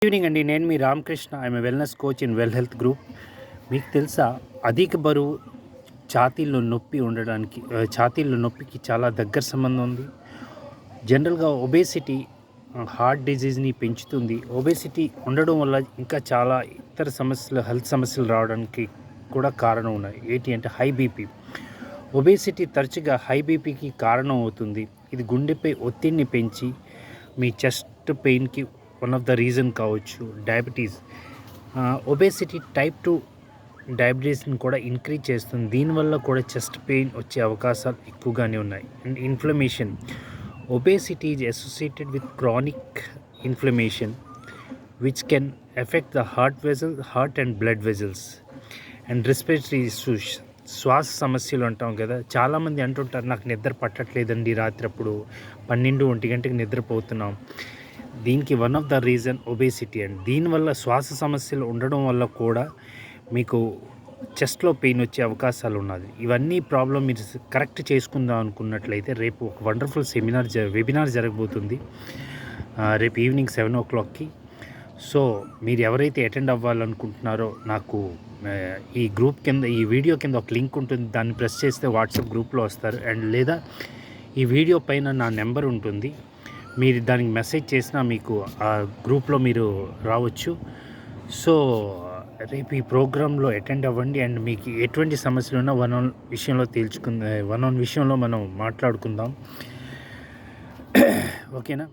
Evening అండి. నేను మీ Ramakrishna. I'm a wellness coach in Well Health Group. మీకు తెలుసా, అధిక బరువు ఛాతీల్లో నొప్పికి చాలా దగ్గర సంబంధం ఉంది. జనరల్గా ఒబేసిటీ హార్ట్ డిజీజ్ని పెంచుతుంది. ఒబేసిటీ ఉండడం వల్ల ఇంకా చాలా ఇతర సమస్యలు, హెల్త్ సమస్యలు రావడానికి కూడా కారణం ఉన్నాయి. ఏంటి అంటే హై బీపీ. ఒబేసిటీ తరచుగా హై బీపీకి కారణం అవుతుంది. ఇది గుండెపై ఒత్తిడిని పెంచి మీ చెస్ట్ పెయిన్కి వన్ ఆఫ్ ద రీజన్ కావచ్చు. డయాబెటీస్, ఒబేసిటీ టైప్ 2 డయాబెటీస్ని కూడా ఇంక్రీజ్ చేస్తుంది. దీనివల్ల కూడా చెస్ట్ పెయిన్ వచ్చే అవకాశాలు ఎక్కువగానే ఉన్నాయి. And inflammation. Obesity is associated with chronic inflammation which can affect the heart and blood vessels and respiratory issues. శ్వాస సమస్యలు అంటాం కదా, చాలామంది అంటుంటారు, నాకు నిద్ర పట్టట్లేదండి, రాత్రి అప్పుడు 12-1 గంటకి నిద్రపోతున్నాం. దీనికి one of the reason obesity. And దీనివల్ల శ్వాస సమస్యలు ఉండడం వల్ల కూడా మీకు చెస్ట్లో పెయిన్ వచ్చే అవకాశాలు ఉన్నది. ఇవన్నీ ప్రాబ్లం మీరు కరెక్ట్ చేసుకుందాం అనుకున్నట్లయితే రేపు ఒక వండర్ఫుల్ వెబినార్ జరగబోతుంది రేపు ఈవినింగ్ 7 o'clockకి. సో మీరు ఎవరైతే అటెండ్ అవ్వాలనుకుంటున్నారో నాకు ఈ గ్రూప్ కింద, ఈ వీడియో కింద ఒక లింక్ ఉంటుంది, దాన్ని ప్రెస్ చేస్తే వాట్సాప్ గ్రూప్లో వస్తారు. అండ్ లేదా ఈ వీడియో పైన నా నెంబర్ ఉంటుంది, మీరు దానికి మెసేజ్ చేసినా మీకు ఆ గ్రూప్లో మీరు రావచ్చు. సో రేపు ఈ ప్రోగ్రాంలో అటెండ్ అవ్వండి. అండ్ మీకు ఎటువంటి సమస్యలు ఉన్నా వన్ ఆన్ విషయంలో మనం మాట్లాడుకుందాం. ఓకేనా?